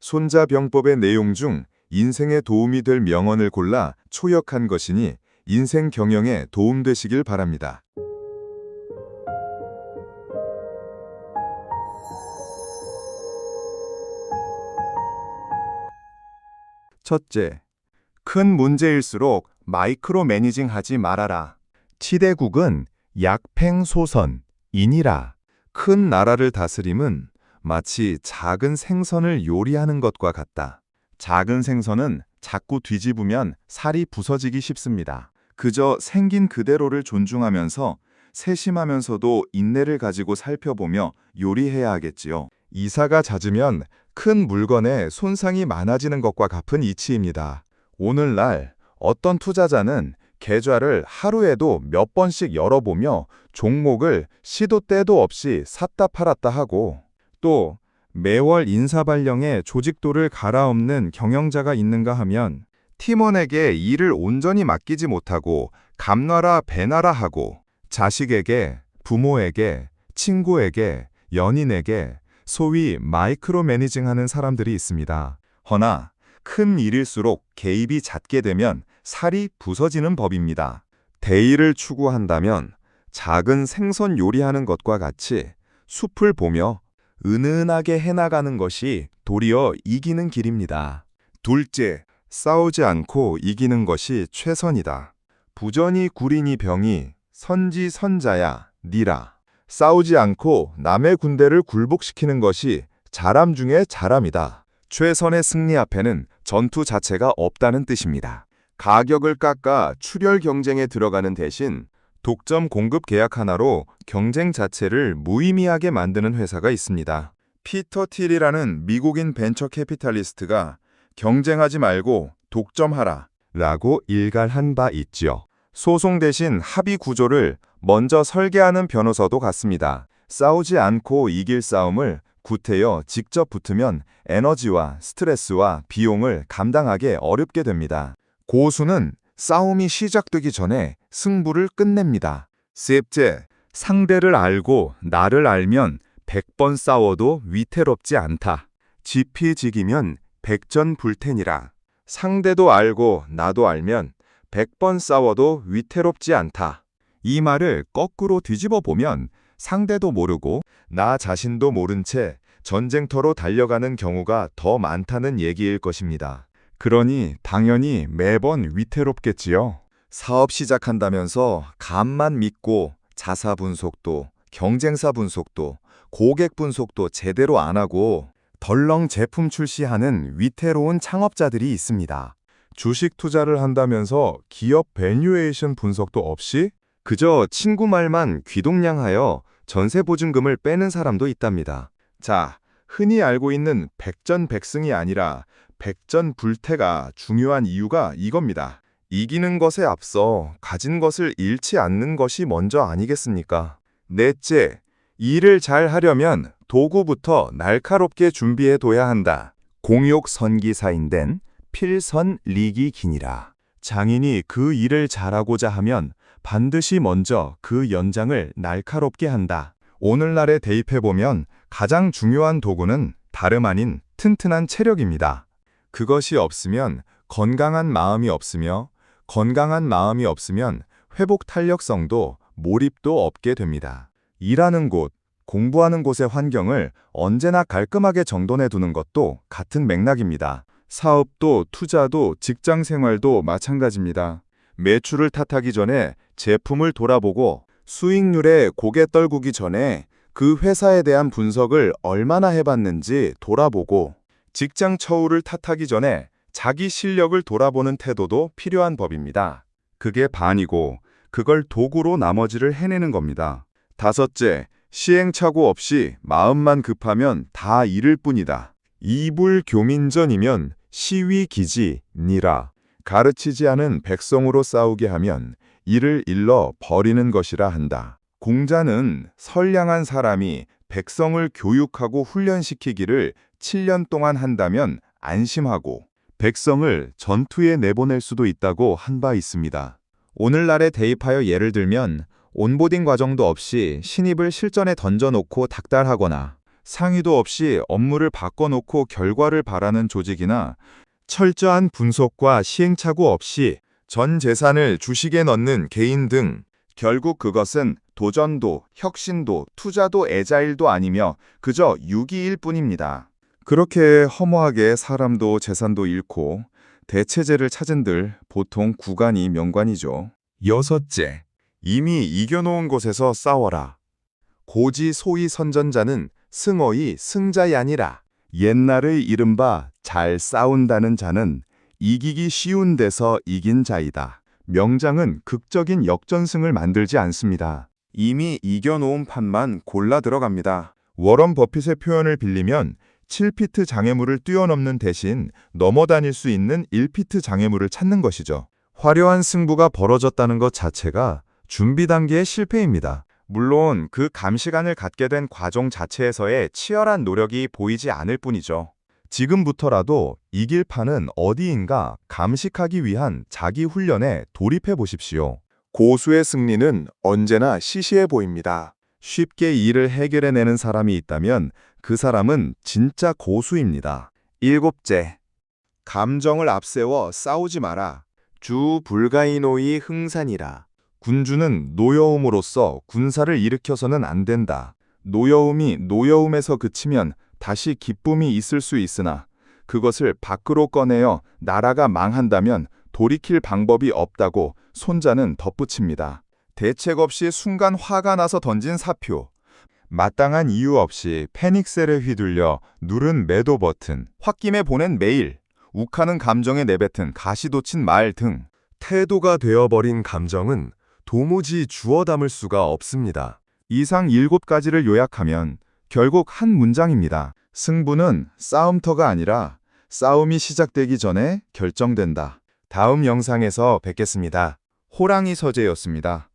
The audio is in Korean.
손자병법의 내용 중 인생에 도움이 될 명언을 골라 초역한 것이니 인생 경영에 도움되시길 바랍니다. 첫째, 큰 문제일수록 마이크로 매니징 하지 말아라. 치대국은 약팽소선이니라. 큰 나라를 다스림은 마치 작은 생선을 요리하는 것과 같다. 작은 생선은 자꾸 뒤집으면 살이 부서지기 쉽습니다. 그저 생긴 그대로를 존중하면서 세심하면서도 인내를 가지고 살펴보며 요리해야 하겠지요. 이사가 잦으면 큰 물건에 손상이 많아지는 것과 같은 이치입니다. 오늘날 어떤 투자자는 계좌를 하루에도 몇 번씩 열어보며 종목을 시도 때도 없이 샀다 팔았다 하고, 또 매월 인사발령에 조직도를 갈아엎는 경영자가 있는가 하면 팀원에게 일을 온전히 맡기지 못하고 감놔라 배놔라 하고, 자식에게, 부모에게, 친구에게, 연인에게 소위 마이크로 매니징하는 사람들이 있습니다. 허나 큰 일일수록 개입이 잦게 되면 살이 부서지는 법입니다. 대의를 추구한다면 작은 생선 요리하는 것과 같이 숲을 보며 은은하게 해나가는 것이 도리어 이기는 길입니다. 둘째, 싸우지 않고 이기는 것이 최선이다. 부전이 구린이 병이 선지선자야 니라. 싸우지 않고 남의 군대를 굴복시키는 것이 잘함 중에 잘함이다. 최선의 승리 앞에는 전투 자체가 없다는 뜻입니다. 가격을 깎아 출혈 경쟁에 들어가는 대신 독점 공급 계약 하나로 경쟁 자체를 무의미하게 만드는 회사가 있습니다. 피터 틸이라는 미국인 벤처 캐피탈리스트가 경쟁하지 말고 독점하라 라고 일갈한 바 있죠. 소송 대신 합의 구조를 먼저 설계하는 변호사도 같습니다. 싸우지 않고 이길 싸움을 구태여 직접 붙으면 에너지와 스트레스와 비용을 감당하기 어렵게 됩니다. 고수는 싸움이 시작되기 전에 승부를 끝냅니다. 셋째, 상대를 알고 나를 알면 100번 싸워도 위태롭지 않다. 지피지기면 백전불태니라. 상대도 알고 나도 알면 100번 싸워도 위태롭지 않다. 이 말을 거꾸로 뒤집어 보면 상대도 모르고 나 자신도 모른 채 전쟁터로 달려가는 경우가 더 많다는 얘기일 것입니다. 그러니 당연히 매번 위태롭겠지요. 사업 시작한다면서 감만 믿고 자사 분석도, 경쟁사 분석도, 고객 분석도 제대로 안 하고 덜렁 제품 출시하는 위태로운 창업자들이 있습니다. 주식 투자를 한다면서 기업 밸류에이션 분석도 없이 그저 친구 말만 귀동냥하여 전세보증금을 빼는 사람도 있답니다. 자, 흔히 알고 있는 백전백승이 아니라 백전불태가 중요한 이유가 이겁니다. 이기는 것에 앞서 가진 것을 잃지 않는 것이 먼저 아니겠습니까? 넷째, 일을 잘 하려면 도구부터 날카롭게 준비해둬야 한다. 공욕선기사인된 필선리기기니라. 장인이 그 일을 잘하고자 하면 반드시 먼저 그 연장을 날카롭게 한다. 오늘날에 대입해보면 가장 중요한 도구는 다름 아닌 튼튼한 체력입니다. 그것이 없으면 건강한 마음이 없으며 건강한 마음이 없으면 회복 탄력성도 몰입도 없게 됩니다. 일하는 곳, 공부하는 곳의 환경을 언제나 깔끔하게 정돈해 두는 것도 같은 맥락입니다. 사업도 투자도 직장 생활도 마찬가지입니다. 매출을 탓하기 전에 제품을 돌아보고 수익률에 고개 떨구기 전에 그 회사에 대한 분석을 얼마나 해봤는지 돌아보고 직장 처우를 탓하기 전에 자기 실력을 돌아보는 태도도 필요한 법입니다. 그게 반이고 그걸 도구로 나머지를 해내는 겁니다. 다섯째, 시행착오 없이 마음만 급하면 다 잃을 뿐이다. 이불교민전이면 시위기지니라. 가르치지 않은 백성으로 싸우게 하면 이를 일러 버리는 것이라 한다. 공자는 선량한 사람이 백성을 교육하고 훈련시키기를 7년 동안 한다면 안심하고 백성을 전투에 내보낼 수도 있다고 한 바 있습니다. 오늘날에 대입하여 예를 들면 온보딩 과정도 없이 신입을 실전에 던져놓고 닥달하거나 상의도 없이 업무를 바꿔놓고 결과를 바라는 조직이나 철저한 분석과 시행착오 없이 전 재산을 주식에 넣는 개인 등 결국 그것은 도전도, 혁신도, 투자도 애자일도 아니며 그저 유기일 뿐입니다. 그렇게 허무하게 사람도 재산도 잃고 대체제를 찾은들 보통 구간이 명관이죠. 여섯째, 이미 이겨놓은 곳에서 싸워라. 고지소위 선전자는 승어이 승자이 아니라 옛날의 이른바 잘 싸운다는 자는 이기기 쉬운 데서 이긴 자이다. 명장은 극적인 역전승을 만들지 않습니다. 이미 이겨놓은 판만 골라 들어갑니다. 워런 버핏의 표현을 빌리면 7피트 장애물을 뛰어넘는 대신 넘어다닐 수 있는 1피트 장애물을 찾는 것이죠. 화려한 승부가 벌어졌다는 것 자체가 준비 단계의 실패입니다. 물론 그 감시관을 갖게 된 과정 자체에서의 치열한 노력이 보이지 않을 뿐이죠. 지금부터라도 이길 판은 어디인가 감식하기 위한 자기 훈련에 돌입해 보십시오. 고수의 승리는 언제나 시시해 보입니다. 쉽게 일을 해결해내는 사람이 있다면 그 사람은 진짜 고수입니다. 일곱째, 감정을 앞세워 싸우지 마라. 주 불가이노이 흥산이라. 군주는 노여움으로써 군사를 일으켜서는 안 된다. 노여움이 노여움에서 그치면 다시 기쁨이 있을 수 있으나 그것을 밖으로 꺼내어 나라가 망한다면 돌이킬 방법이 없다고 손자는 덧붙입니다. 대책 없이 순간 화가 나서 던진 사표, 마땅한 이유 없이 패닉셀에 휘둘려 누른 매도 버튼, 홧김에 보낸 메일, 욱하는 감정에 내뱉은 가시돋친 말 등 태도가 되어버린 감정은 도무지 주워 담을 수가 없습니다. 이상 7가지를 요약하면 결국 한 문장입니다. 승부는 싸움터가 아니라 싸움이 시작되기 전에 결정된다. 다음 영상에서 뵙겠습니다. 호랑이 서재였습니다.